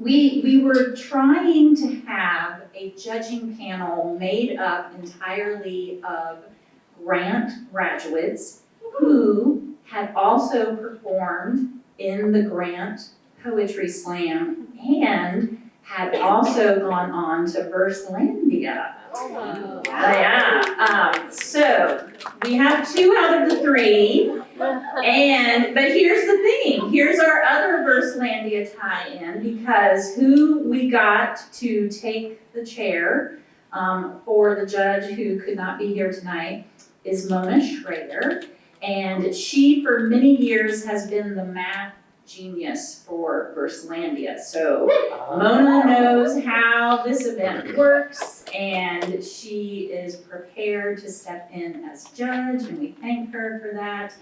we were trying to have a judging panel made up entirely of grant graduates who had also performed in the grant poetry slam and had also gone on to Verselandia. Oh. Yeah, so we have 2 out of the 3. But here's the thing, here's our other Verselandia tie-in, because who we got to take the chair for the judge who could not be here tonight is Mona Schrader. And she, for many years, has been the math genius for Verselandia. So Mona knows how this event works, and she is prepared to step in as judge, and we thank her for that.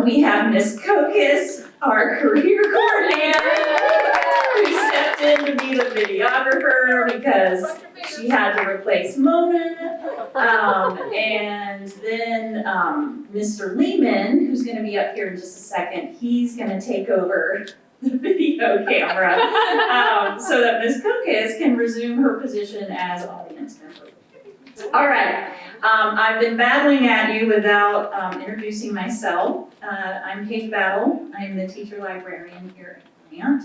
We have Miss Kokis, our career coordinator, who stepped in to be the videographer because she had to replace Mona. And then Mr. Lehman, who's going to be up here in just a second, he's going to take over the video camera so that Miss Kokis can resume her position as audience member. All right. I've been battling at you without introducing myself. I'm Paige Battle. I'm the teacher librarian here at Grant.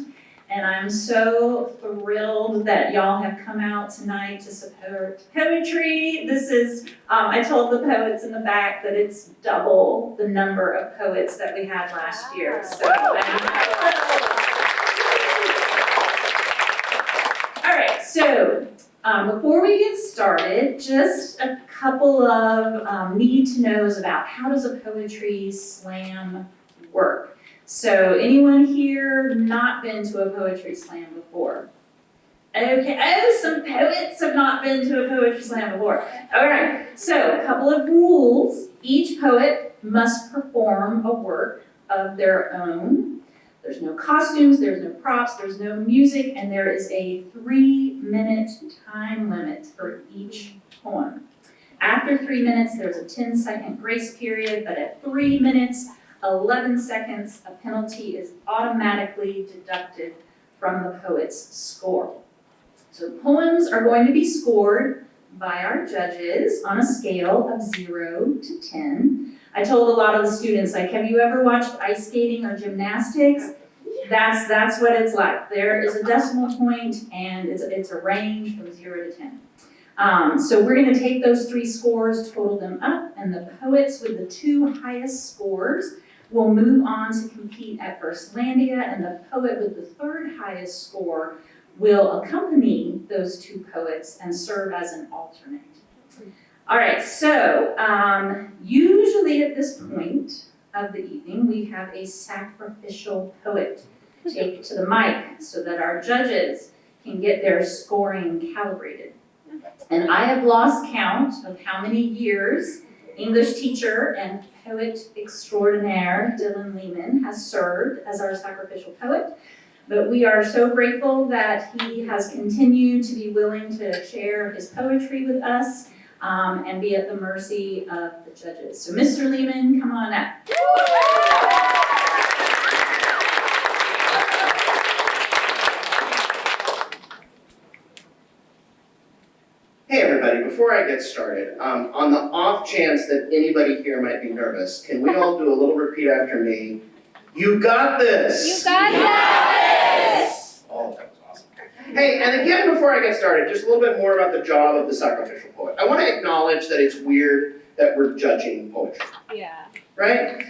And I'm so thrilled that y'all have come out tonight to support poetry. This is, I told the poets in the back that it's double the number of poets that we had last year. So, all right, so before we get started, just a couple of need-to-knows about how does a poetry slam work. So anyone here not been to a poetry slam before? Okay, some poets have not been to a poetry slam before. All right, so a couple of rules. Each poet must perform a work of their own. There's no costumes, there's no props, there's no music, and there is a 3-minute time limit for each poem. After 3 minutes, there's a 10-second grace period, but at 3 minutes, 11 seconds, a penalty is automatically deducted from the poet's score. So poems are going to be scored by our judges on a scale of 0 to 10. I told a lot of the students, like, have you ever watched ice skating or gymnastics? That's what it's like. There is a decimal point, and it's a range from 0 to 10. So we're going to take those 3 scores, total them up, and the poets with the 2 highest scores will move on to compete at Verselandia, and the poet with the 3rd highest score will accompany those 2 poets and serve as an alternate. All right, so usually at this point of the evening, we have a sacrificial poet take to the mic so that our judges can get their scoring calibrated. And I have lost count of how many years English teacher and poet extraordinaire Dylan Lehman has served as our sacrificial poet. But we are so grateful that he has continued to be willing to share his poetry with us and be at the mercy of the judges. So Mr. Lehman, come on up. Hey everybody, before I get started, on the off chance that anybody here might be nervous, can we all do a little repeat after me? You got this! You got this! Oh, that was awesome. Hey, and again, before I get started, just a little bit more about the job of the sacrificial poet. I want to acknowledge that it's weird that we're judging poetry. Yeah. Right?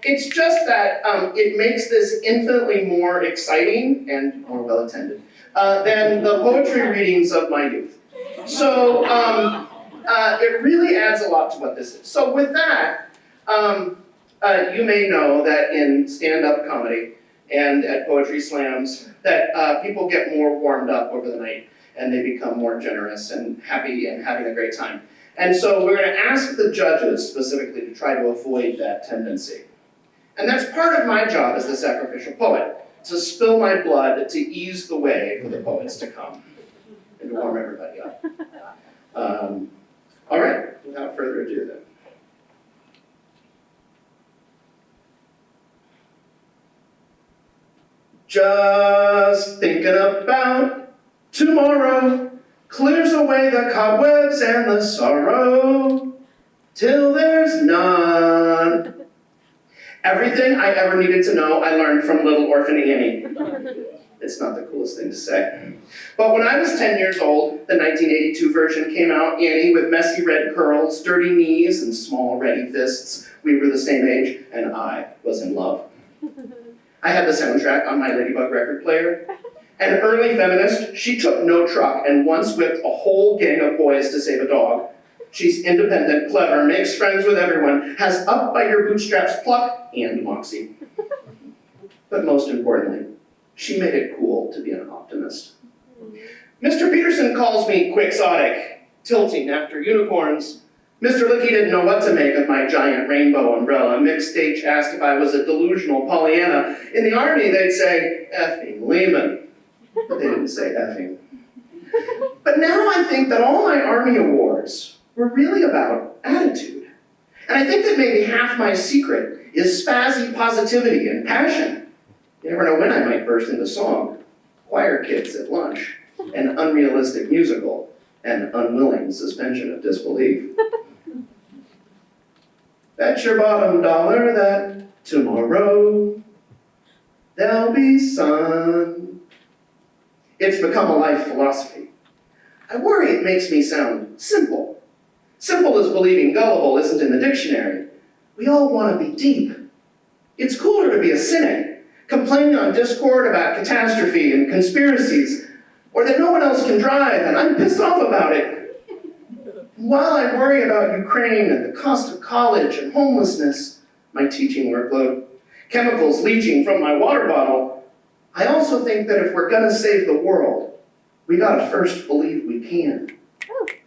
It's just that it makes this infinitely more exciting and more well-attended than the poetry readings of my youth. So it really adds a lot to what this is. So with that, you may know that in stand-up comedy and at poetry slams, that people get more warmed up over the night and they become more generous and happy and having a great time. And so we're going to ask the judges specifically to try to avoid that tendency. And that's part of my job as the sacrificial poet, to spill my blood to ease the way for the poets to come and to warm everybody up. All right, without further ado then. Just thinking about tomorrow clears away the cobwebs and the sorrow till there's none. Everything I ever needed to know, I learned from Little Orphan Annie. It's not the coolest thing to say. But when I was 10 years old, the 1982 version came out, Annie with messy red curls, dirty knees, and small ready fists. We were the same age, and I was in love. I had the soundtrack on my Ladybug record player. An early feminist, she took no truck and once whipped a whole gang of boys to save a dog. She's independent, clever, makes friends with everyone, has up by your bootstraps pluck and moxie. But most importantly, she made it cool to be an optimist. Mr. Peterson calls me quixotic, tilting after unicorns. Mr. Lickey didn't know what to make of my giant rainbow umbrella. Mixed H asked if I was a delusional Pollyanna. In the Army, they'd say, effing Lehman. But they didn't say effing. But now I think that all my Army awards were really about attitude. And I think that maybe half my secret is spazzy positivity and passion. You never know when I might burst into song. Choir kids at lunch, an unrealistic musical, and unwilling suspension of disbelief. Bet your bottom dollar that tomorrow there'll be sun. It's become a life philosophy. I worry it makes me sound simple. Simple as believing gullible isn't in the dictionary. We all want to be deep. It's cooler to be a cynic, complaining on Discord about catastrophe and conspiracies, or that no one else can drive and I'm pissed off about it. While I worry about Ukraine and the cost of college and homelessness, my teaching workload, chemicals leaching from my water bottle, I also think that if we're gonna save the world, we gotta first believe we can,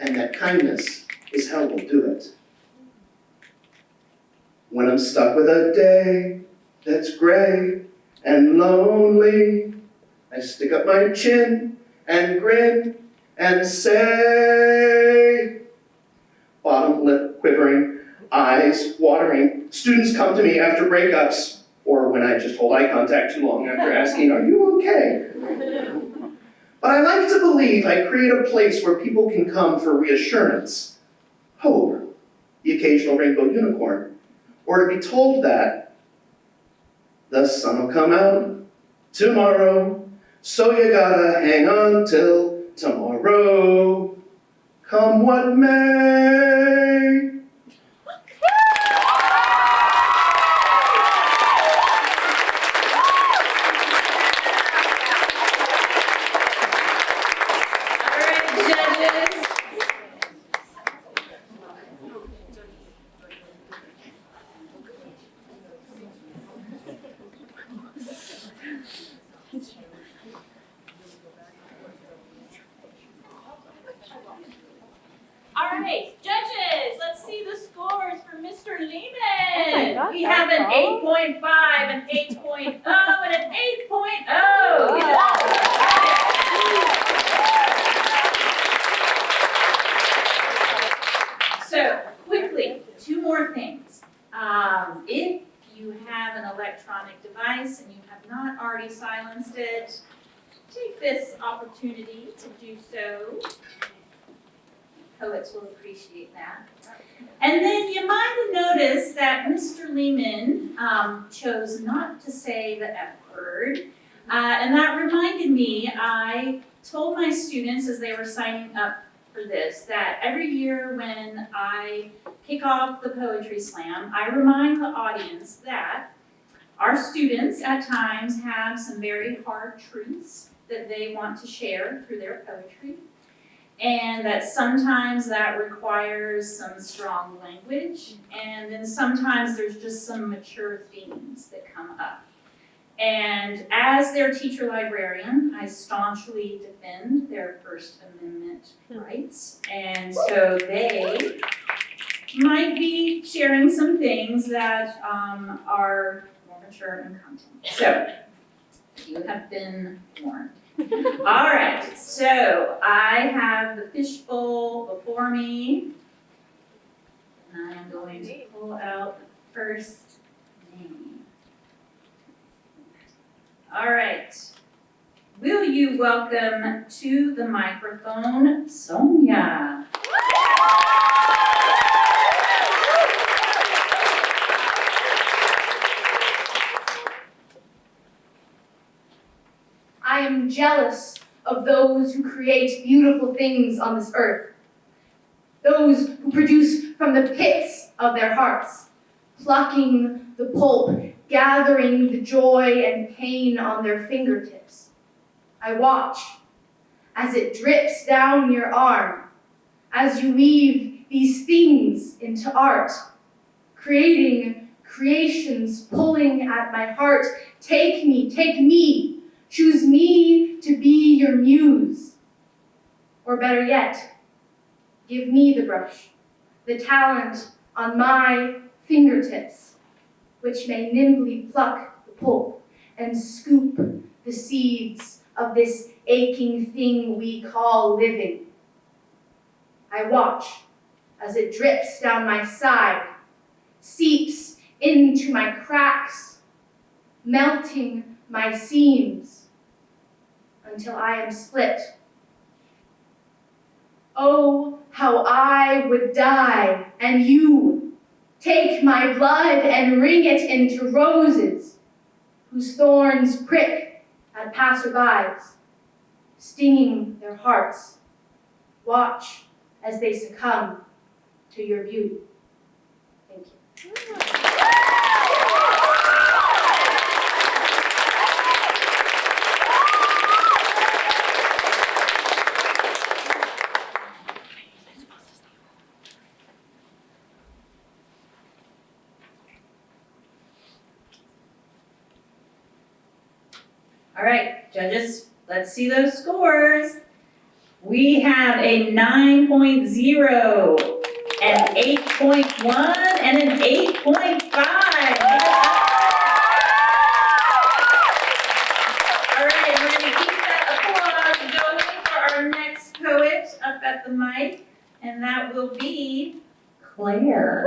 and that kindness is how we'll do it. When I'm stuck with a day that's gray and lonely, I stick up my chin and grin and say, bottom lip quivering, eyes watering, students come to me after breakups, or when I just hold eye contact too long after asking, are you okay? But I like to believe I create a place where people can come for reassurance, hope, the occasional rainbow unicorn, or to be told that the sun will come out tomorrow, so you gotta hang on till tomorrow, come what may. All right, judges, let's see the scores for Mr. Lehman. Oh my gosh, We have an that's all? 8.5, an 8.0, and an 8.0. So, quickly, two more things. If you have an electronic device and you have not already silenced it, take this opportunity to do so. Poets will appreciate that. And then you might have noticed that Mr. Lehman chose not to say the F word. And that reminded me, I told my students as they were signing up for this, that every year when I kick off the Poetry Slam, I remind the audience that our students at times have some very hard truths that they want to share through their poetry. And that sometimes that requires some strong language, and then sometimes there's just some mature themes that come up. And as their teacher librarian, I staunchly defend their First Amendment rights, and so they might be sharing some things that are more mature in content. So, you have been warned. All right, so I have the fishbowl before me, and I am going to pull out the first name. All right, you welcome to the microphone, Sonia. I am jealous of those who create beautiful things on this earth, those who produce from the pits of their hearts, plucking the pulp, gathering the joy and pain on their fingertips. I watch as it drips down your arm, as you weave these things into art, creating creations pulling at my heart. Take me, choose me to be your muse. Or better yet, give me the brush, the talent on my fingertips, which may nimbly pluck the pulp and scoop the seeds of this aching thing we call living. I watch as it drips down my side, seeps into my cracks, melting my seams until I am split. Oh, how I would die, and you take my blood and wring it into roses, whose thorns prick at passerbys, stinging their hearts. Watch as they succumb to your beauty. Thank you. All right, judges, let's see those scores. We have a 9.0, an 8.1, and an 8.5. All right, we're gonna keep that applause going for our next poet up at the mic, and that will be Claire.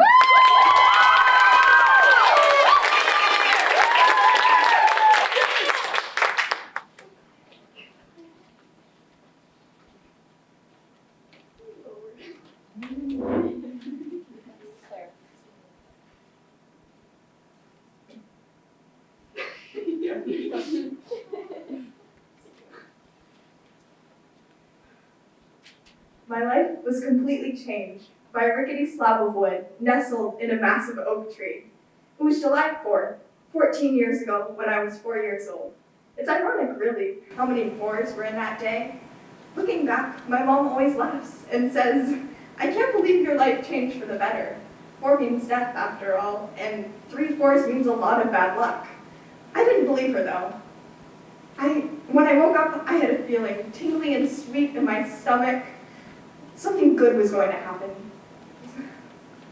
My life was completely changed by a rickety slab of wood nestled in a massive oak tree. It was July 4th, 14 years ago when I was 4 years old. It's ironic, really, how many 4s were in that day. Looking back, my mom always laughs and says, "I can't believe your life changed for the better. 4 means death, after all, and 3 4s means a lot of bad luck." I didn't believe her, though. When I woke up, I had a feeling, tingling and sweet in my stomach. Something good was going to happen.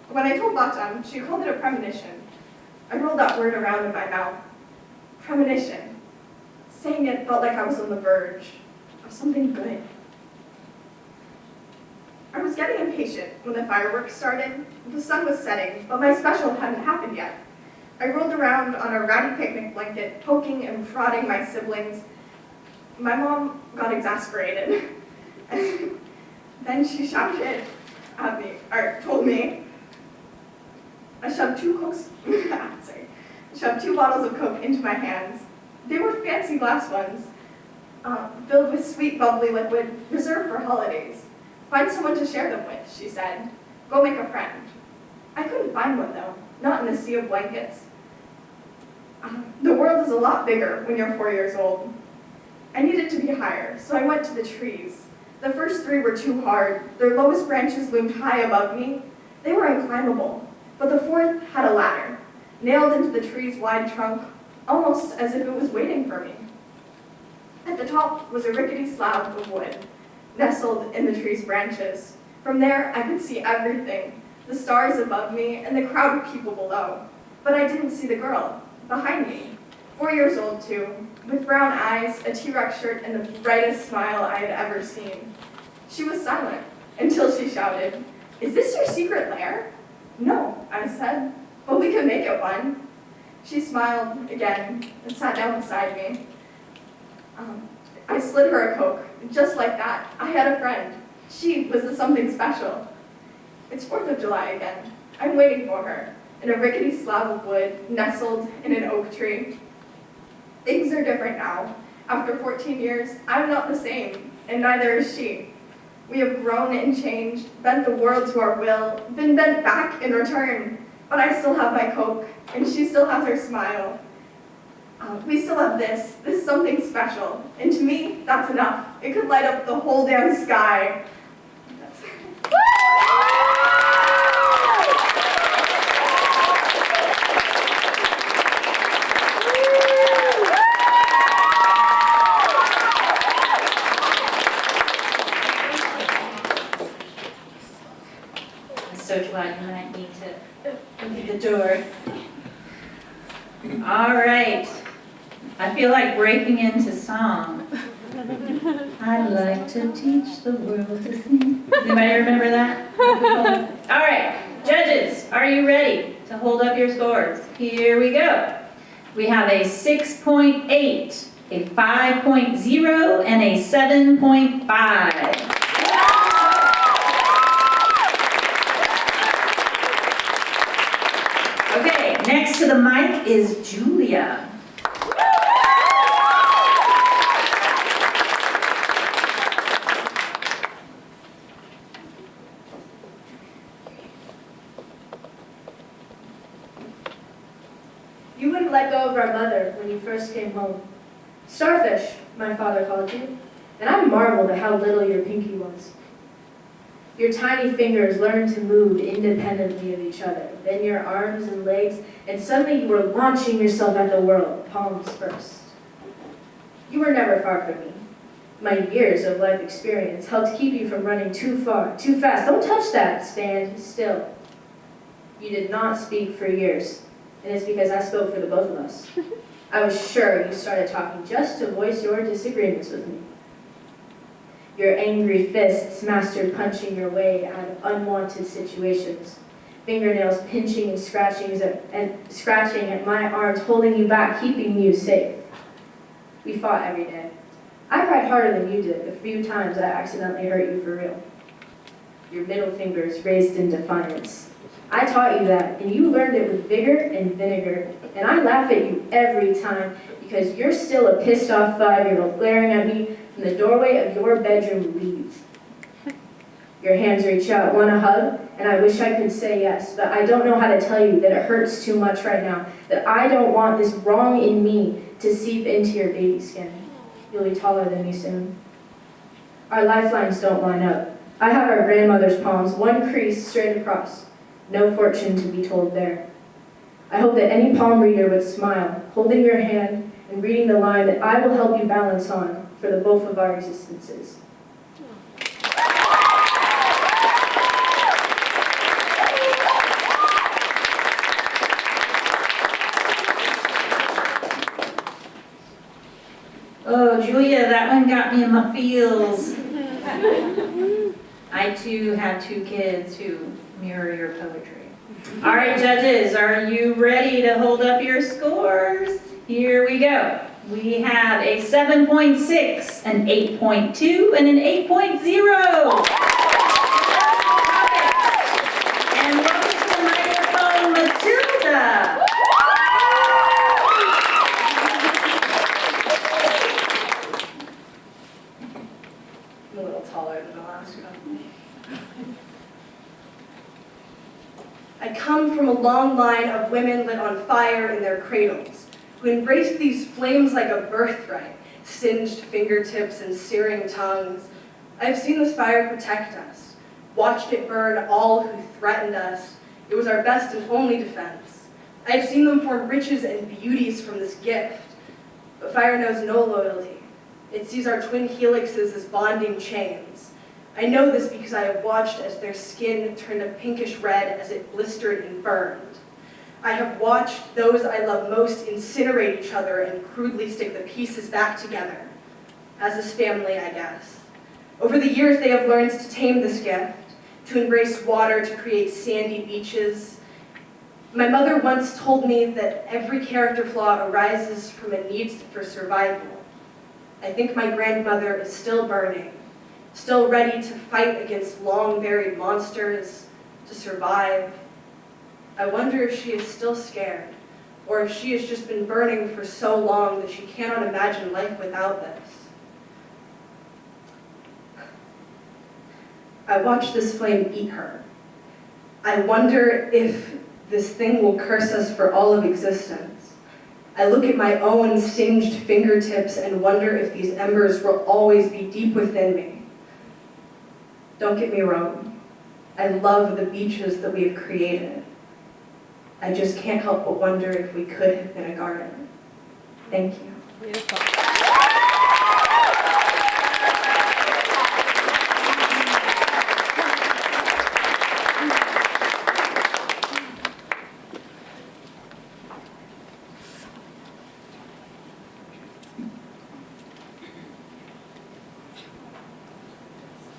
When I told Bacham, she called it a premonition. I rolled that word around in my mouth. Premonition. Saying it felt like I was on the verge of something good. I was getting impatient when the fireworks started. The sun was setting, but my special hadn't happened yet. I rolled around on a ratty picnic blanket, poking and prodding my siblings. My mom got exasperated. Then she shouted at me, or told me, I shoved 2 bottles of Coke into my hands. They were fancy glass ones, filled with sweet, bubbly liquid, reserved for holidays. Find someone to share them with, she said. Go make a friend. I couldn't find one, though, not in the sea of blankets. The world is a lot bigger when you're 4 years old. I needed to be higher, so I went to the trees. The first 3 were too hard. Their lowest branches loomed high above me. They were unclimbable, but the 4th had a ladder, nailed into the tree's wide trunk, almost as if it was waiting for me. At the top was a rickety slab of wood, nestled in the tree's branches. From there, I could see everything, the stars above me and the crowd of people below. But I didn't see the girl behind me, 4 years old too, with brown eyes, a T-Rex shirt, and the brightest smile I had ever seen. She was silent until she shouted, "Is this your secret lair?" "No," I said, "but we could make it one." She smiled again and sat down beside me. I slid her a Coke. Just like that, I had a friend. She was the something special. It's 4th of July again. I'm waiting for her, in a rickety slab of wood, nestled in an oak tree. Things are different now. After 14 years, I'm not the same, and neither is she. We have grown and changed, bent the world to our will, been bent back in return. But I still have my Coke, and she still has her smile. We still have this something special. And to me, that's enough. It could light up the whole damn sky. I'm so glad you might need to leave the door. All right. I feel like breaking into song. I'd like to teach the world to sing. Anybody remember that? All right, judges, are you ready to hold up your scores? Here we go. We have a 6.8, a 5.0, and a 7.5. Okay, next to the mic is Julia. You wouldn't let go of our mother when you first came home. Starfish, my father called you, and I marveled at how little your pinky was. Your tiny fingers learned to move independently of each other, then your arms and legs, and suddenly you were launching yourself at the world, palms first. You were never far from me. My years of life experience helped keep you from running too far, too fast. Don't touch that, stand still. You did not speak for years, and it's because I spoke for the both of us. I was sure you started talking just to voice your disagreements with me. Your angry fists mastered punching your way out of unwanted situations, fingernails pinching and scratching at my arms, holding you back, keeping you safe. We fought every day. I cried harder than you did the few times I accidentally hurt you for real. Your middle fingers raised in defiance. I taught you that, and you learned it with vigor and vinegar, and I laugh at you every time because you're still a pissed off 5-year-old glaring at me from the doorway of your bedroom leaves. Your hands reach out, want a hug, and I wish I could say yes, but I don't know how to tell you that it hurts too much right now, that I don't want this wrong in me to seep into your baby skin. You'll be taller than me soon. Our lifelines don't line up. I have our grandmother's palms, one crease straight across. No fortune to be told there. I hope that any palm reader would smile, holding your hand and reading the line that I will help you balance on for the both of our existences. Oh, Julia, that one got me in my feels. I too have 2 kids who mirror your poetry. All right, judges, are you ready to hold up your scores? Here we go. We have a 7.6, an 8.2, and an 8.0. And welcome to the microphone, Matilda. I'm a little taller than the last one. I come from a long line of women lit on fire in their cradles, who embraced these flames like a birthright, singed fingertips and searing tongues. I have seen this fire protect us, watched it burn all who threatened us. It was our best and only defense. I have seen them form riches and beauties from this gift, but fire knows no loyalty. It sees our twin helixes as bonding chains. I know this because I have watched as their skin turned a pinkish red as it blistered and burned. I have watched those I love most incinerate each other and crudely stick the pieces back together. As this family, I guess. Over the years, they have learned to tame this gift, to embrace water, to create sandy beaches. My mother once told me that every character flaw arises from a need for survival. I think my grandmother is still burning, still ready to fight against long-buried monsters, to survive. I wonder if she is still scared, or if she has just been burning for so long that she cannot imagine life without this. I watch this flame eat her. I wonder if this thing will curse us for all of existence. I look at my own singed fingertips and wonder if these embers will always be deep within me. Don't get me wrong. I love the beaches that we have created. I just can't help but wonder if we could have been a garden. Thank you. Beautiful.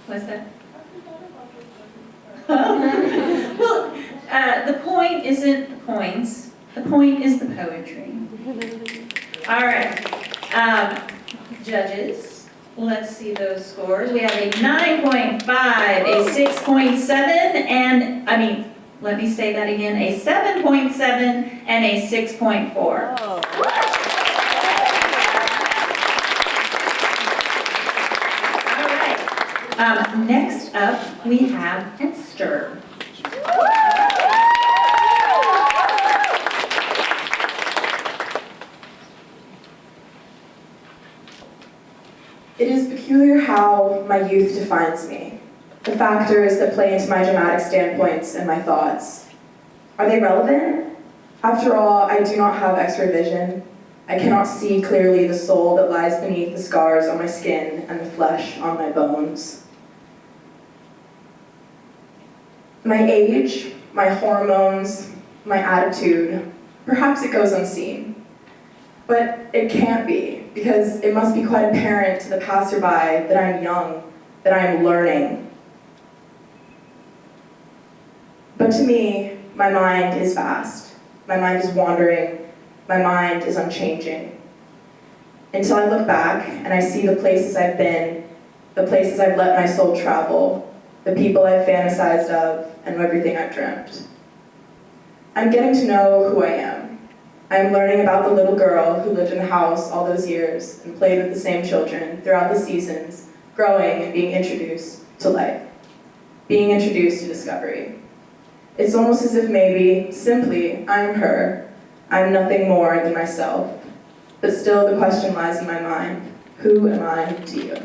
What's that? Well, the point isn't the points, the point is the poetry. All right, judges, let's see those scores. We have a 9.5, a 6.7, and, let me say that again, a 7.7 and a 6.4. Oh. Next up, we have Esther. It is peculiar how my youth defines me. The factors that play into my dramatic standpoints and my thoughts. Are they relevant? After all, I do not have X-ray vision. I cannot see clearly the soul that lies beneath the scars on my skin and the flesh on my bones. My age, my hormones, my attitude, perhaps it goes unseen. But it can't be, because it must be quite apparent to the passerby that I'm young, that I'm learning. But to me, my mind is vast. My mind is wandering. My mind is unchanging. Until I look back and I see the places I've been, the places I've let my soul travel, the people I've fantasized of, and everything I've dreamt. I'm getting to know who I am. I'm learning about the little girl who lived in the house all those years and played with the same children throughout the seasons, growing and being introduced to life, being introduced to discovery. It's almost as if maybe, simply, I'm her. I'm nothing more than myself. But still the question lies in my mind, who am I to you?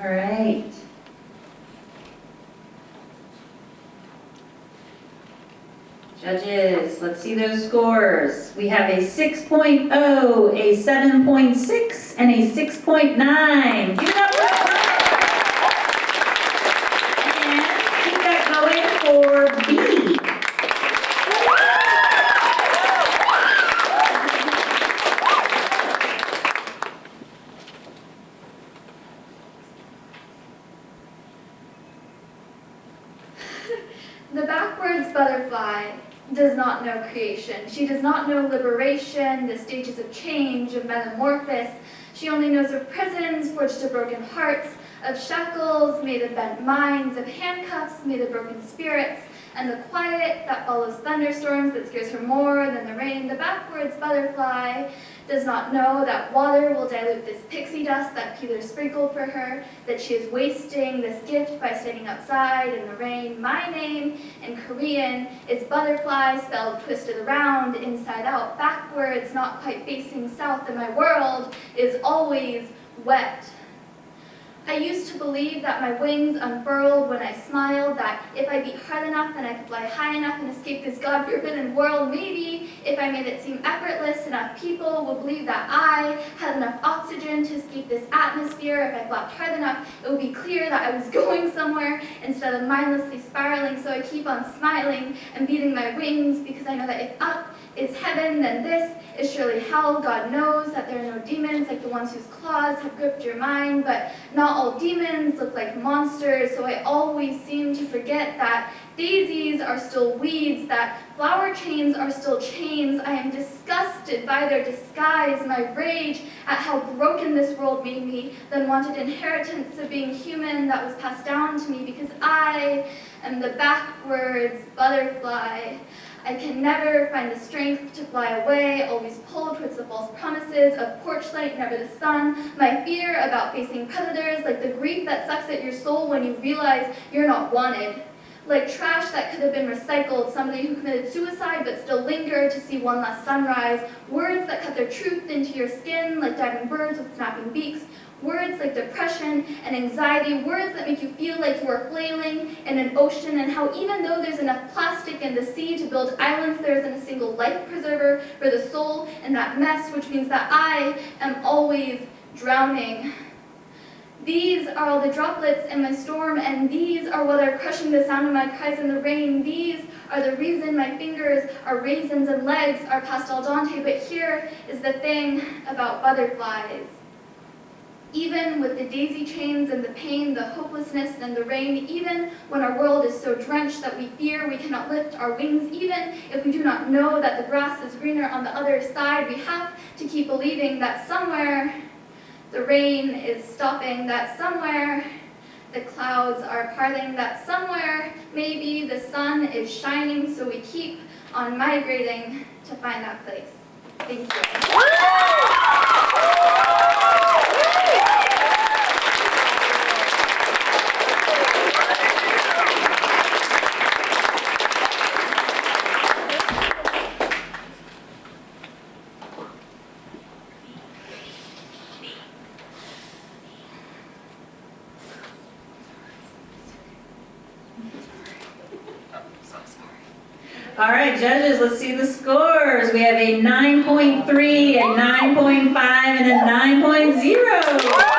All right. Judges, let's see those scores. We have a 6.0, a 7.6, and a 6.9. Give it up for And keep that going for B. The backwards butterfly does not know creation. She does not know liberation, the stages of change, of metamorphosis. She only knows of prisons forged of broken hearts, of shackles made of bent minds, of handcuffs made of broken spirits, and the quiet that follows thunderstorms that scares her more than the rain. The backwards butterfly does not know that water will dilute this pixie dust that Peter sprinkled for her, that she is wasting this gift by standing outside in the rain. My name in Korean is butterfly, spelled twisted around, inside out, backwards, not quite facing south, and my world is always wet. I used to believe that my wings unfurled when I smiled, that if I beat hard enough, then I could fly high enough and escape this God-forbidden world. Maybe if I made it seem effortless, enough people would believe that I had enough oxygen to escape this atmosphere. If I flapped hard enough, it would be clear that I was going somewhere instead of mindlessly spiraling. So I keep on smiling and beating my wings because I know that if up is heaven, then this is surely hell. God knows that there are no demons like the ones whose claws have gripped your mind, but not all demons look like monsters, so I always seem to forget that daisies are still weeds, that flower chains are still chains. I am disgusted by their disguise, my rage at how broken this world made me, then wanted inheritance of being human that was passed down to me because I am the backwards butterfly. I can never find the strength to fly away, always pulled towards the false promises of porch light, never the sun. My fear about facing predators, like the grief that sucks at your soul when you realize you're not wanted. Like trash that could have been recycled, somebody who committed suicide but still lingered to see one last sunrise. Words that cut their truth into your skin, like diving birds with snapping beaks. Words like depression and anxiety, words that make you feel like you are flailing in an ocean, and how even though there's enough plastic in the sea to build islands, there isn't a single life preserver for the soul in that mess, which means that I am always drowning. These are all the droplets in my storm, and these are what are crushing the sound of my cries in the rain. These are the reason my fingers are raisins and legs are pastel dante, but here is the thing about butterflies. Even with the daisy chains and the pain, the hopelessness and the rain, even when our world is so drenched that we fear we cannot lift our wings, even if we do not know that the grass is greener on the other side, we have to keep believing that somewhere the rain is stopping, that somewhere the clouds are parting, that somewhere maybe the sun is shining, so we keep on migrating to find that place. Thank you. All right, judges, let's see the scores. We have a 9.3, a 9.5, and a 9.0.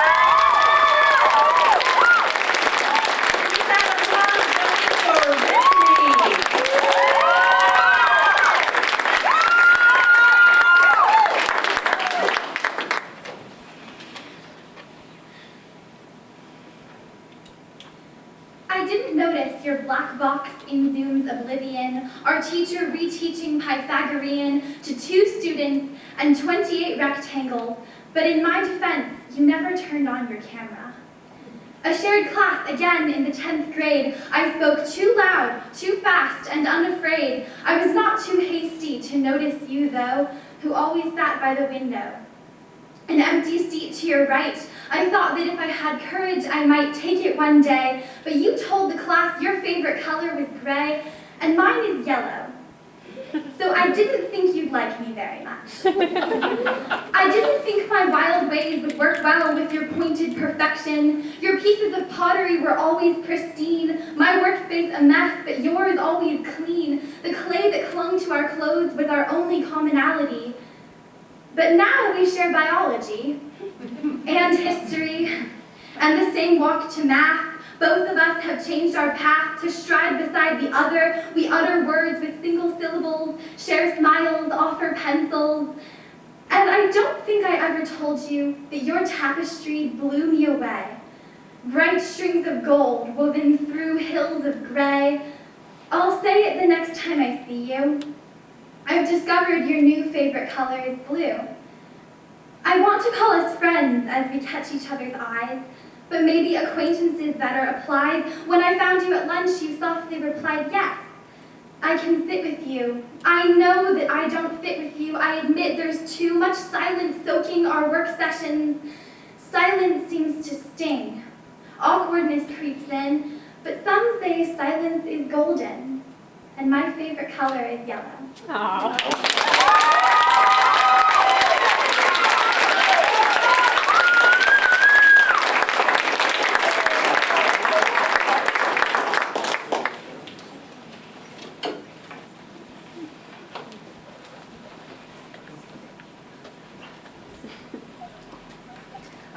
I didn't notice your black box in Zoom's oblivion, our teacher reteaching Pythagorean to 2 students and 28 rectangles, but in my defense, you never turned on your camera. A shared class again in the 10th grade, I spoke too loud, too fast, and unafraid. I was not too hasty to notice you, though, who always sat by the window. An empty seat to your right. I thought that if I had courage, I might take it one day, but you told the class your favorite color was gray, and mine is yellow. So I didn't think you'd like me very much. I didn't think my wild ways would work well with your pointed perfection. Your pieces of pottery were always pristine, my workspace a mess, but yours always clean. The clay that clung to our clothes was our only commonality. But now we share biology and history and the same walk to math. Both of us have changed our path to stride beside the other. We utter words with single syllables, share smiles, offer pencils. And I don't think I ever told you that your tapestry blew me away. Bright strings of gold woven through hills of gray. I'll say it the next time I see you. I've discovered your new favorite color is blue. I want to call us friends as we catch each other's eyes, but maybe acquaintances better applied. When I found you at lunch, you softly replied, yes, I can sit with you. I know that I don't fit with you. I admit there's too much silence soaking our work sessions. Silence seems to sting. Awkwardness creeps in, but some say silence is golden, and my favorite color is yellow.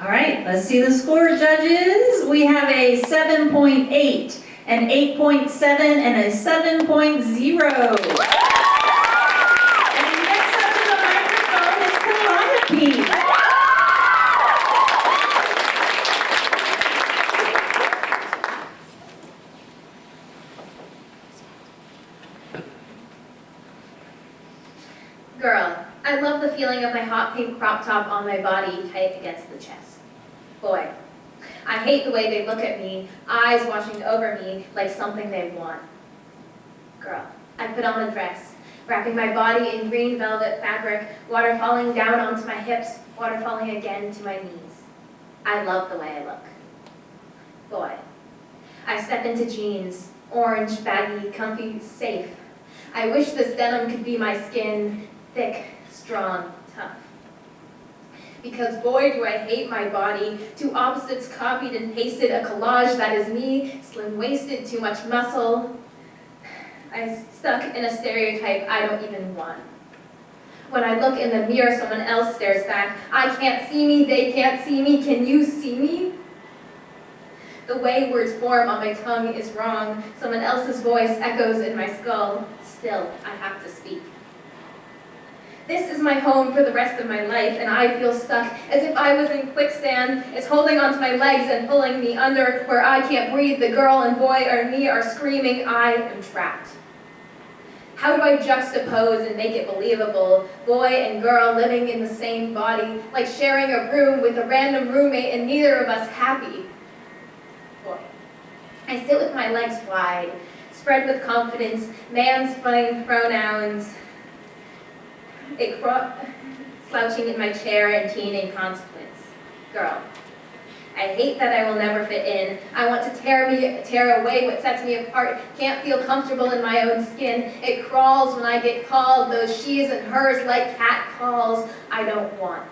All right, let's see the score, judges. We have a 7.8, an 8.7, and a 7.0. And feeling of my hot pink crop top on my body tight against the chest. Boy, I hate the way they look at me, eyes washing over me like something they want. Girl, I put on a dress, wrapping my body in green velvet fabric, water falling down onto my hips, water falling again to my knees. I love the way I look. Boy, I step into jeans, orange, baggy, comfy, safe. I wish this denim could be my skin, thick, strong, tough. Because boy, do I hate my body. Two opposites copied and pasted, a collage that is me, slim-waisted, too much muscle. I'm stuck in a stereotype I don't even want. When I look in the mirror, someone else stares back. I can't see me, they can't see me, can you see me? The way words form on my tongue is wrong. Someone else's voice echoes in my skull. Still, I have to speak. This is my home for the rest of my life, and I feel stuck as if I was in quicksand. It's holding onto my legs and pulling me under where I can't breathe. The girl and boy or me are screaming. I am trapped. How do I juxtapose and make it believable? Boy and girl living in the same body, like sharing a room with a random roommate and neither of us happy. Boy. I sit with my legs wide, spread with confidence, mansplaining pronouns, slouching in my chair and teen inconsequence. Girl. I hate that I will never fit in. I want to tear away what sets me apart. Can't feel comfortable in my own skin. It crawls when I get called, those she's and hers like cat calls I don't want.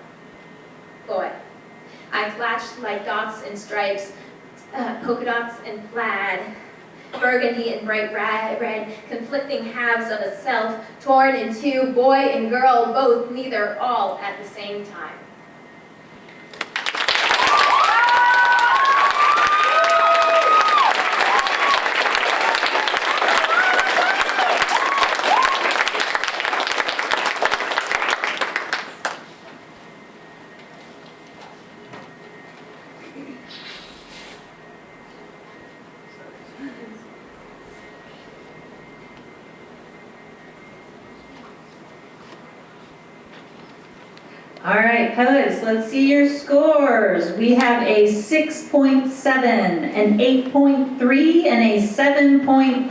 Boy, I flash like dots and stripes, polka dots and plaid, burgundy and bright red, conflicting halves of a self, torn in two, boy and girl, both, neither, all at the same time. All right, poets, let's see your scores. We have a 6.7, an 8.3, and a 7.3.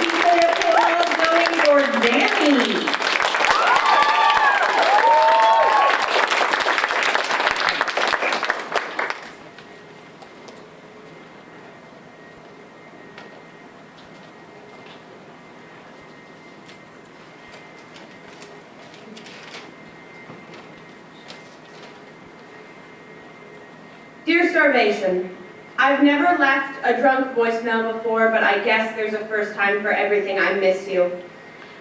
People applause going for Danny. Dear Starvation, I've never left a drunk voicemail before, but I guess there's a first time for everything. I miss you.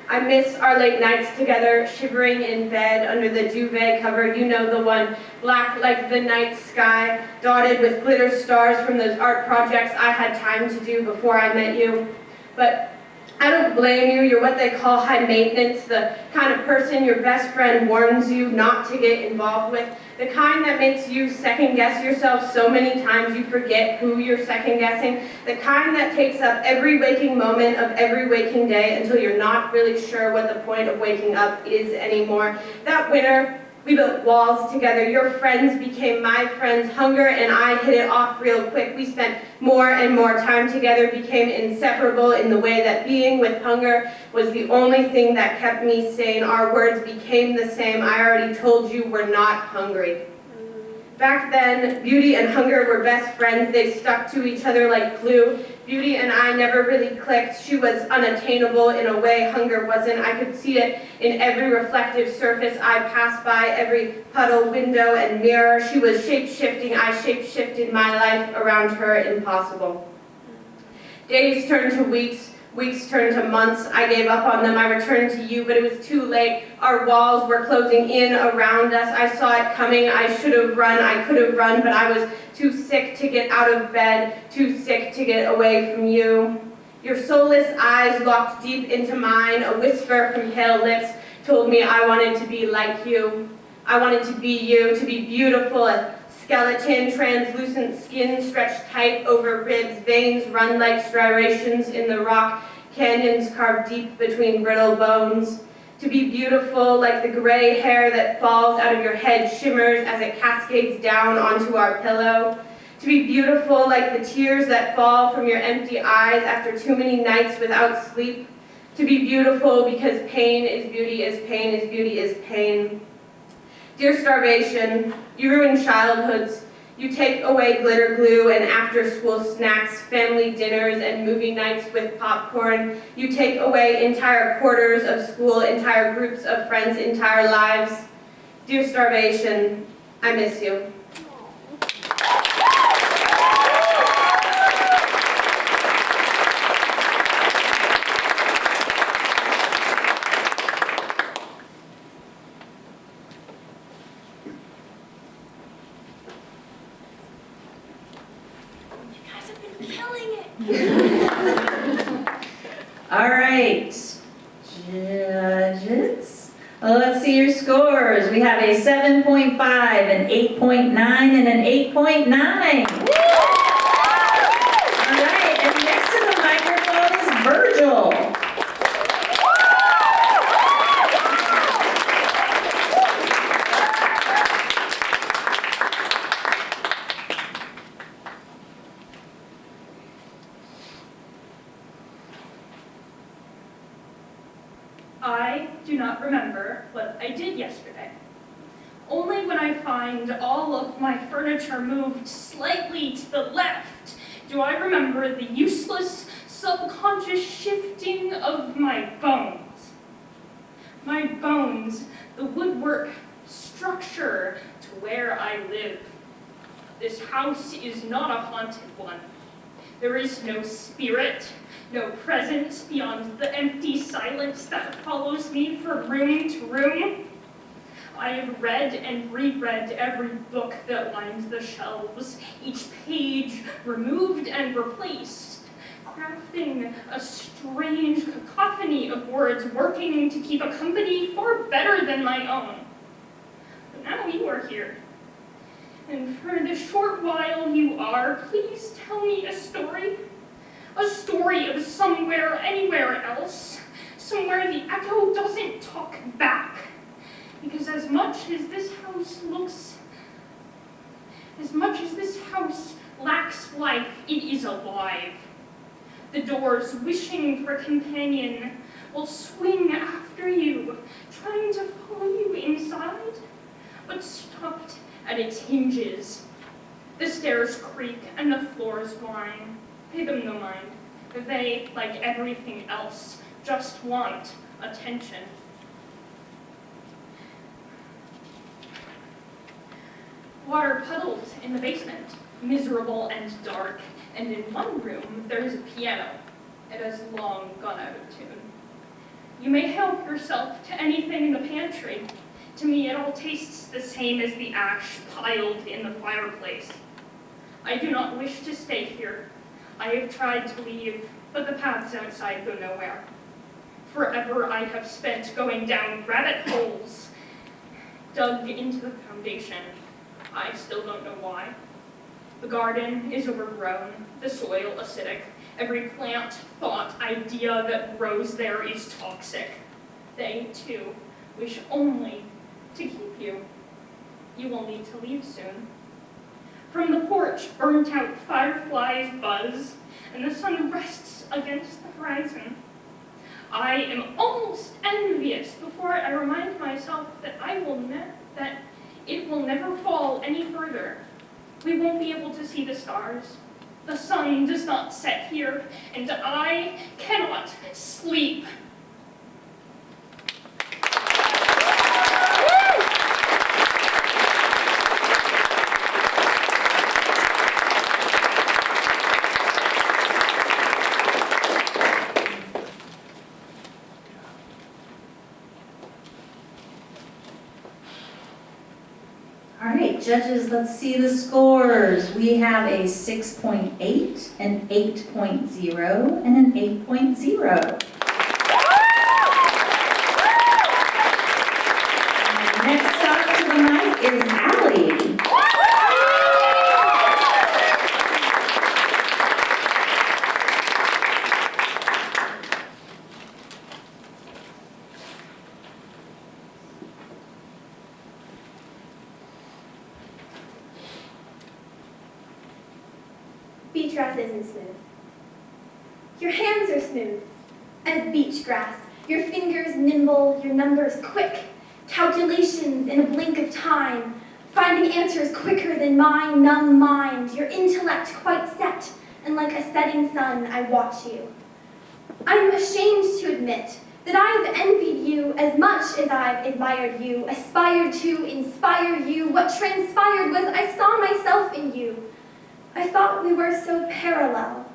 I miss our late nights together, shivering in bed under the duvet cover, you know the one, black like the night sky, dotted with glitter stars from those art projects I had time to do before I met you. But I don't blame you. You're what they call high maintenance, the kind of person your best friend warns you not to get involved with, the kind that makes you second-guess yourself so many times you forget who you're second-guessing, the kind that takes up every waking moment of every waking day until you're not really sure what the point of waking up is anymore. That winter, we built walls together. Your friends became my friends. Hunger and I hit it off real quick. We spent more and more time together, became inseparable in the way that being with Hunger was the only thing that kept me sane. Our words became the same. I already told you we're not hungry. Back then, Beauty and Hunger were best friends. They stuck to each other like glue. Beauty and I never really clicked. She was unattainable in a way Hunger wasn't. I could see it in every reflective surface I passed by, every puddle, window, and mirror. She was shape-shifting. I shape-shifted my life around her. Impossible. Days turned to weeks. Weeks turned to months. I gave up on them. I returned to you, but it was too late. Our walls were closing in around us. I saw it coming. I should have run. I could have run, but I was too sick to get out of bed, too sick to get away from you. Your soulless eyes locked deep into mine. A whisper from pale lips told me I wanted to be like you. I wanted to be you, to be beautiful, a skeleton, translucent skin stretched tight over ribs, veins run like striations in the rock, canyons carved deep between brittle bones, to be beautiful like the gray hair that falls out of your head shimmers as it cascades down onto our pillow, to be beautiful like the tears that fall from your empty eyes after too many nights without sleep, to be beautiful because pain is beauty as pain is beauty is pain. Dear starvation, you ruin childhoods. You take away glitter glue and after-school snacks, family dinners, and movie nights with popcorn. You take away entire quarters of school, entire groups of friends, entire lives. Dear starvation, I miss you. All right, judges. Well, let's see your scores. We have a 7.5, an 8.9, and an 8.9. All right, and next to the microphone is Virgil. I do not remember what I did yesterday. Only when I find all of my furniture moved slightly to the left do I remember the useless, subconscious shifting of my bones. My bones, the woodwork structure to where I live. This house is not a haunted one. There is no spirit, no presence beyond the empty silence that follows me from room to room. I have read and reread every book that lines the shelves, each page removed and replaced, crafting a strange cacophony of words working to keep a company far better than my own. But now you are here. And for the short while you are, please tell me a story of somewhere, anywhere else, somewhere the echo doesn't talk back. Because as much as this house lacks life, it is alive. The doors, wishing for companion, will swing after you, trying to follow you inside, but stopped at its hinges. The stairs creak and the floors whine. Pay them no mind. They, like everything else, just want attention. Water puddles in the basement, miserable and dark, and in one room there is a piano. It has long gone out of tune. You may help yourself to anything in the pantry. To me, it all tastes the same as the ash piled in the fireplace. I do not wish to stay here. I have tried to leave, but the paths outside go nowhere. Forever I have spent going down rabbit holes, dug into the foundation. I still don't know why. The garden is overgrown, the soil acidic. Every plant, thought, idea that grows there is toxic. They, too, wish only to keep you. You will need to leave soon. From the porch, burnt-out fireflies buzz, and the sun rests against the horizon. I am almost envious before I remind myself that it will never fall any further. We won't be able to see the stars. The sun does not set here, and I cannot sleep. All right, judges, let's see the scores. We have a 6.8, an 8.0, and an 8.0. Next up to the mic is Allie. dress isn't smooth. Your hands are smooth as beach grass, your fingers nimble, your numbers quick, calculations in a blink of time, finding answers quicker than my numb mind, your intellect quite set, and like a setting sun, I watch you. I'm ashamed to admit that I have envied you as much as I've admired you, aspired to inspire you. What transpired was I saw myself in you. I thought we were so parallel.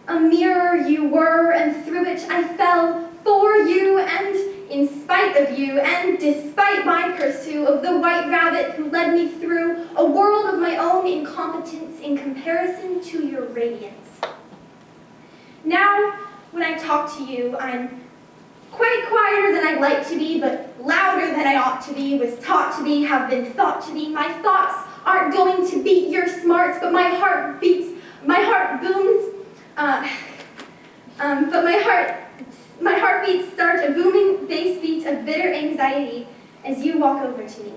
A mirror you were, and through it I fell for you, and in spite of you, and despite my pursuit of the white rabbit who led me through a world of my own incompetence in comparison to your radiance. Now, when I talk to you, I'm quite quieter than I'd like to be, but louder than I ought to be, was taught to be, have been thought to be. My thoughts aren't going to beat your smarts, but my heart booms, but my heartbeats start a booming bass beat of bitter anxiety as you walk over to me.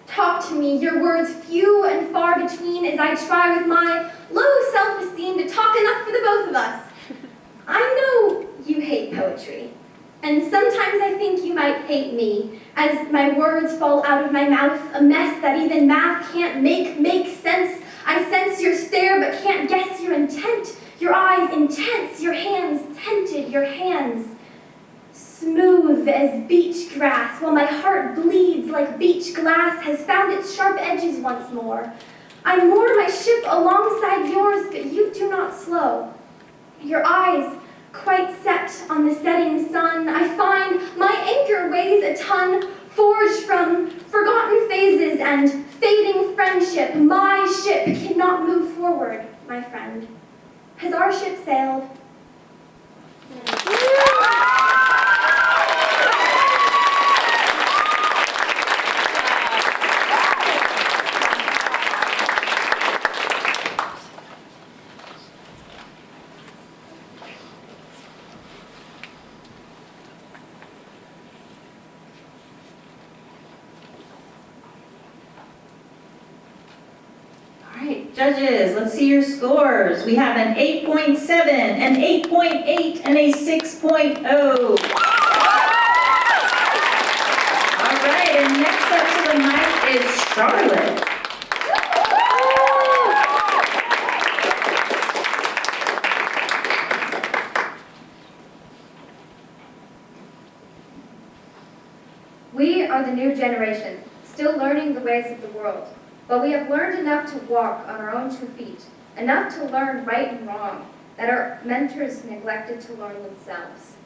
Talk to me, your words few and far between, as I try with my low self-esteem to talk enough for the both of us. I know you hate poetry, and sometimes I think you might hate me, as my words fall out of my mouth, a mess that even math can't make sense. I sense your stare but can't guess your intent. Your eyes intense, your hands tented, your hands smooth as beach grass, while my heart bleeds like beach glass has found its sharp edges once more. I moor my ship alongside yours, but you do not slow. Your eyes quite set on the setting sun, I find my anchor weighs a ton, forged from forgotten phases and fading friendship. My ship cannot move forward, my friend. Has our ship sailed? All right, judges, let's see your scores. We have an 8.7, an 8.8, and a 6.0. All right, and next up to the mic is Charlotte. We are the new generation, still learning the ways of the world. But we have learned enough to walk on our own 2 feet, enough to learn right and wrong that our mentors neglected to learn themselves.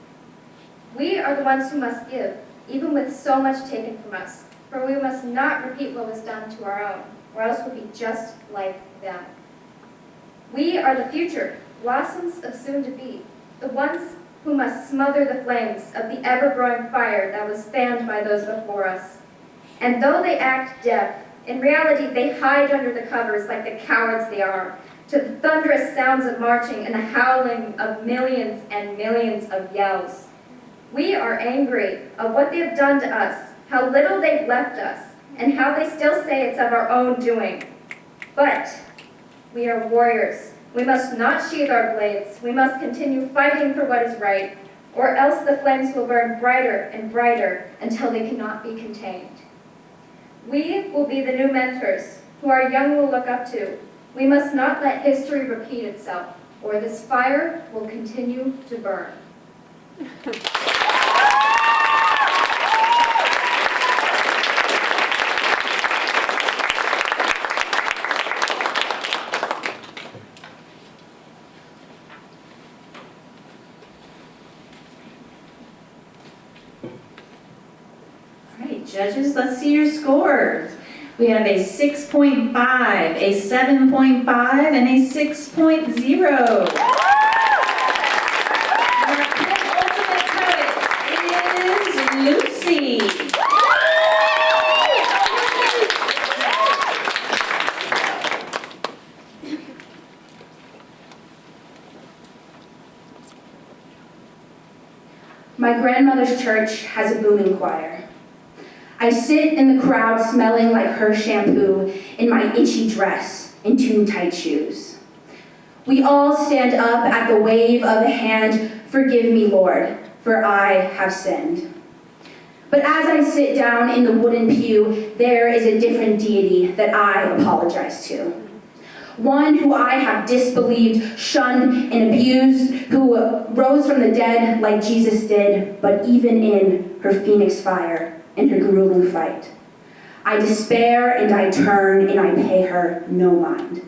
We are the ones who must give, even with so much taken from us, for we must not repeat what was done to our own, or else we'll be just like them. We are the future, blossoms of soon-to-be, the ones who must smother the flames of the ever-growing fire that was fanned by those before us. And though they act deaf, in reality, they hide under the covers like the cowards they are, to the thunderous sounds of marching and the howling of millions and millions of yells. We are angry of what they have done to us, how little they've left us, and how they still say it's of our own doing. But we are warriors. We must not sheathe our blades. We must continue fighting for what is right, or else the flames will burn brighter and brighter until they cannot be contained. We will be the new mentors, who our young will look up to. We must not let history repeat itself, or this fire will continue to burn. Judges, let's see your scores. We have a 6.5, a 7.5, and a 6.0. Our penultimate poet is Lucy. My grandmother's church has a booming choir. I sit in the crowd smelling like her shampoo in my itchy dress and too tight shoes. We all stand up at the wave of a hand, "Forgive me, Lord, for I have sinned." But as I sit down in the wooden pew, there is a different deity that I apologize to. One who I have disbelieved, shunned, and abused, who rose from the dead like Jesus did, but even in her phoenix fire and her grueling fight, I despair and I turn and I pay her no mind.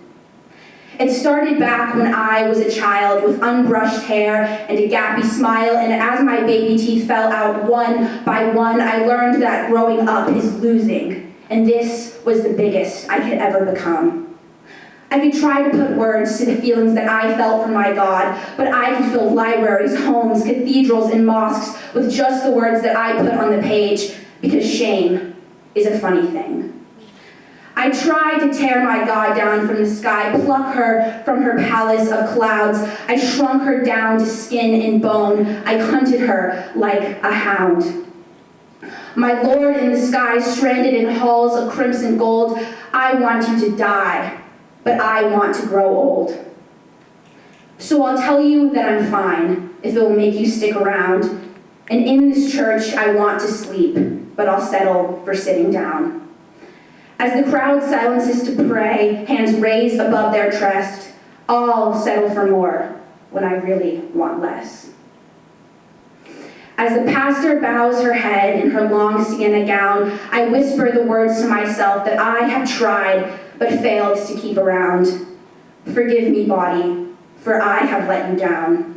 It started back when I was a child with unbrushed hair and a gappy smile, and as my baby teeth fell out one by one, I learned that growing up is losing, and this was the biggest I could ever become. I could try to put words to the feelings that I felt for my God, but I could fill libraries, homes, cathedrals, and mosques with just the words that I put on the page, because shame is a funny thing. I tried to tear my God down from the sky, pluck her from her palace of clouds. I shrunk her down to skin and bone. I hunted her like a hound. My Lord in the sky, stranded in halls of crimson gold, I want you to die, but I want to grow old. So I'll tell you that I'm fine, if it will make you stick around. And in this church, I want to sleep, but I'll settle for sitting down. As the crowd silences to pray, hands raised above their chest, I'll settle for more when I really want less. As the pastor bows her head in her long sienna gown, I whisper the words to myself that I have tried but failed to keep around. Forgive me, body, for I have let you down.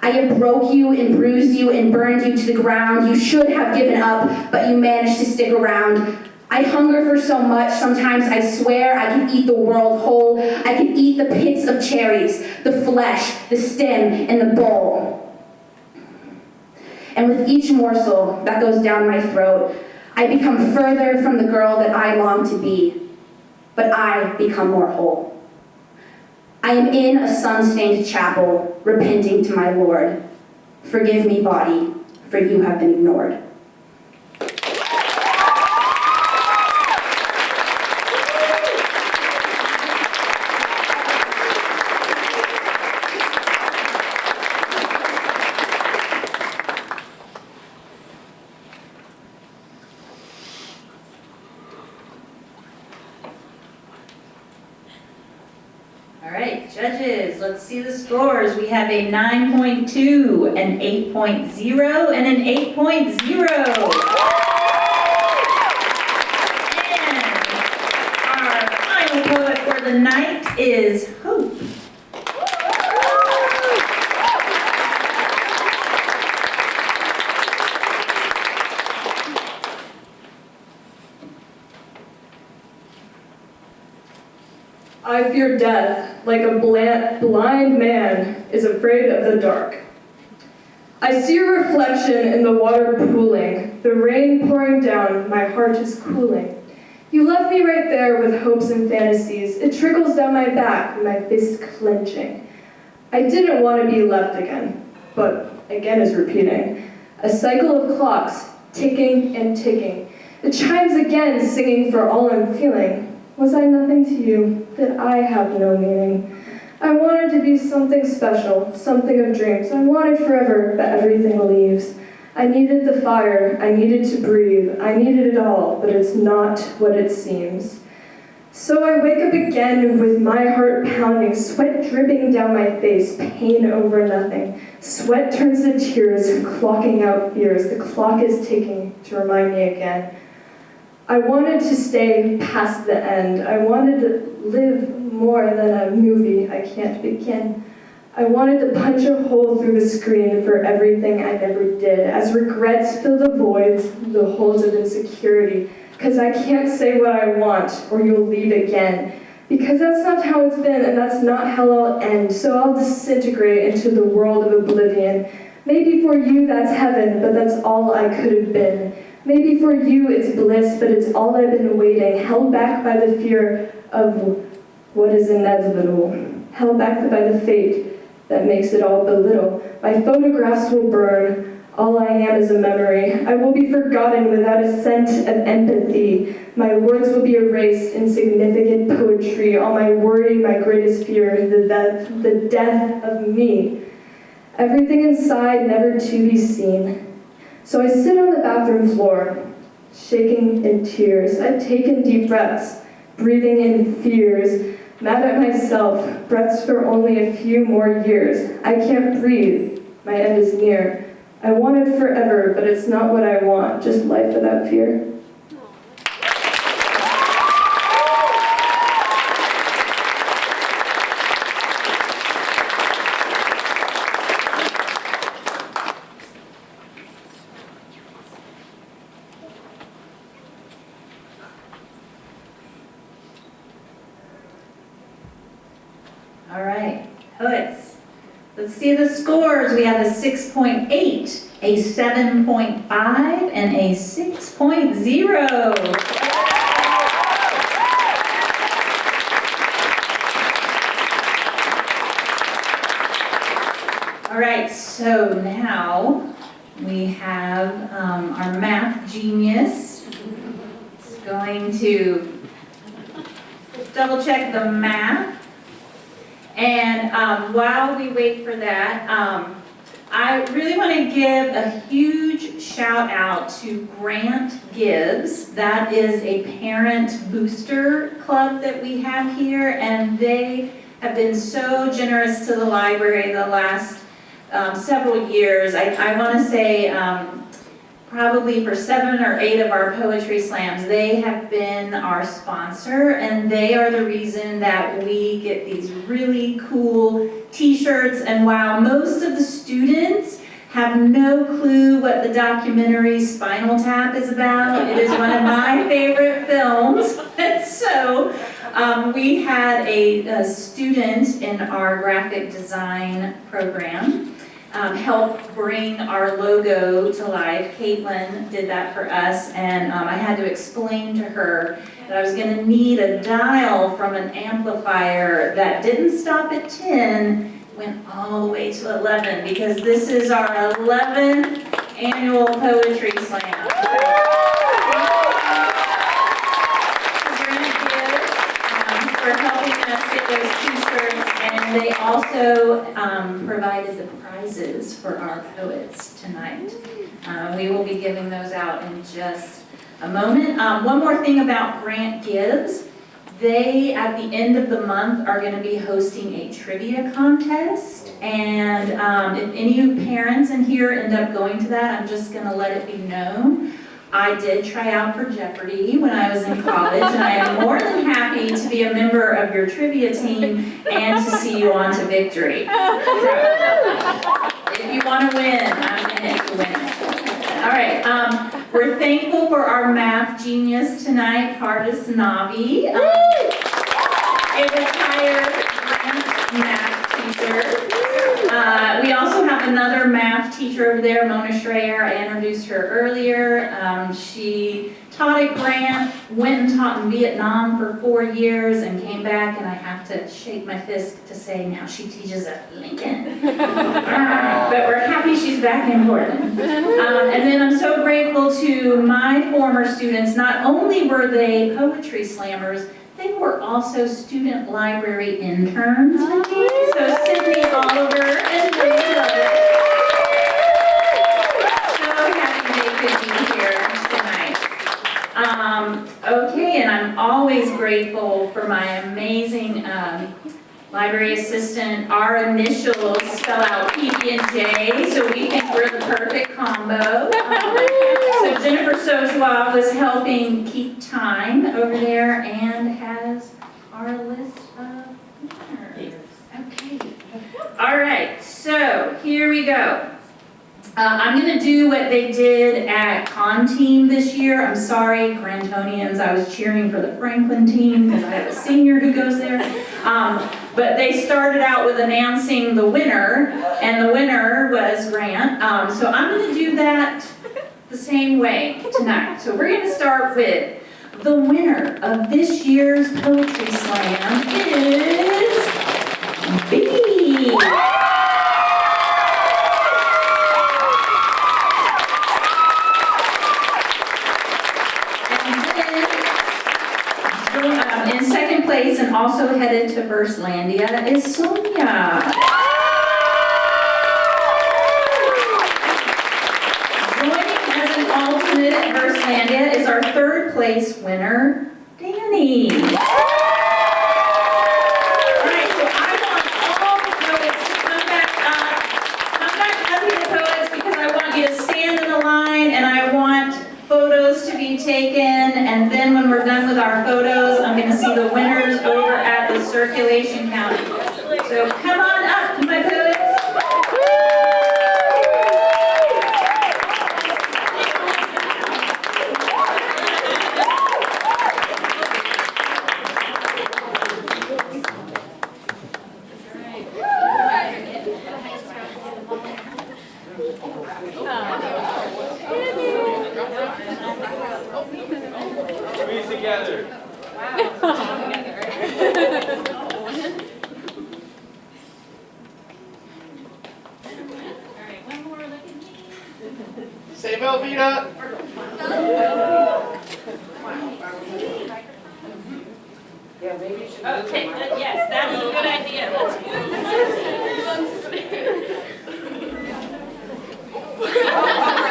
I have broke you and bruised you and burned you to the ground. You should have given up, but you managed to stick around. I hunger for so much, sometimes I swear I could eat the world whole. I could eat the pits of cherries, the flesh, the stem, and the bowl. And with each morsel that goes down my throat, I become further from the girl that I long to be, but I become more whole. I am in a sun-stained chapel, repenting to my Lord. Forgive me, body, for you have been ignored. All right, judges, let's see the scores. We have a 9.2, an 8.0, and an 8.0. And our final poet for the night is Hope. I fear death like a blind man is afraid of the dark. I see a reflection in the water pooling, the rain pouring down, my heart is cooling. You left me right there with hopes and fantasies. It trickles down my back, my fist clenching. I didn't want to be left again, but again is repeating. A cycle of clocks, ticking and ticking. The chimes again singing for all I'm feeling. Was I nothing to you? Did I have no meaning? I wanted to be something special, something of dreams. I wanted forever, but everything leaves. I needed the fire, I needed to breathe, I needed it all, but it's not what it seems. So I wake up again with my heart pounding, sweat dripping down my face, pain over nothing. Sweat turns to tears, clocking out fears. The clock is ticking to remind me again. I wanted to stay past the end. I wanted to live more than a movie I can't begin. I wanted to punch a hole through the screen for everything I never did, as regrets fill the voids, the holes of insecurity, because I can't say what I want, or you'll leave again. Because that's not how it's been, and that's not how I'll end, so I'll disintegrate into the world of oblivion. Maybe for you that's heaven, but that's all I could have been. Maybe for you it's bliss, but it's all I've been waiting, held back by the fear of what is inevitable, held back by the fate that makes it all belittle. My photographs will burn, All I am is a memory. I will be forgotten without a scent of empathy. My words will be erased, insignificant poetry. All my worry, my greatest fear, the death of me. Everything inside never to be seen. So I sit on the bathroom floor, shaking in tears. I've taken deep breaths, breathing in fears, mad at myself, breaths for only a few more years. I can't breathe, my end is near. I wanted forever, but it's not what I want, just life without fear. All right, poets. Let's see the scores. We have a 6.8, a 7.5, and a 6.0. All right, so now we have our math genius is going to double check the math. And while we wait for that, I really want to give a huge shout out to Grant Gibbs. That is a parent booster club that we have here, and they have been so generous to the library the last several years. I want to say probably for 7 or 8 of our poetry slams, they have been our sponsor, and they are the reason that we get these really cool t-shirts. And while most of the students have no clue what the documentary Spinal Tap is about, it is one of my favorite films. And so we had a student in our graphic design program help bring our logo to life. Caitlin did that for us, and I had to explain to her that I was going to need a dial from an amplifier that didn't stop at 10, went all the way to 11, because this is our 11th annual Poetry Slam. For helping us get those t-shirts, and they also provided the prizes for our poets tonight. We will be giving those out in just a moment. One more thing about Grant Gibbs. They, at the end of the month, are going to be hosting a trivia contest. And if any of you parents in here end up going to that, I'm just going to let it be known. I did try out for Jeopardy when I was in college, and I am more than happy to be a member of your trivia team and to see you on to victory. So, if you want to win, I'm in it to win it. All right, we're thankful for our math genius tonight, Pardis Navi, a retired math teacher. We also have another math teacher over there, Mona Schreier. I introduced her earlier. She taught at Grant, went and taught in Vietnam for 4 years, and came back, and I have to shake my fist to say now she teaches at Lincoln. But we're happy she's back in Portland. And then I'm so grateful to my former students. Not only were they poetry slammers, they were also student library interns with me. So Sydney Oliver and Lindsay Lovett. So happy they could be here tonight. Okay, and I'm always grateful for my amazing library assistant. Our initials spell out PB&J, so we think we're the perfect combo. So Jennifer Sojois was helping keep time over there and has our list of winners. Okay. All right, so here we go. I'm going to do what they did at Con Team this year. I'm sorry, Grantonians, I was cheering for the Franklin team because I have a senior who goes there. But they started out with announcing the winner, and the winner was Grant. So I'm going to do that the same way tonight. So we're going to start with the winner of this year's Poetry Slam is B. place and also headed to Verslandia is Sonia. Joining as an alternate at Verslandia is our third place winner, Danny. All right, so I want all the poets to come back up. Come back up here, poets, because I want you to stand in a line and I want photos to be taken. And then when we're done with our photos, I'm going to see the winners over at the circulation counter. So come on up, my poets. Squeeze together. Say Velveeta. Okay, yes, that is a good idea. Let's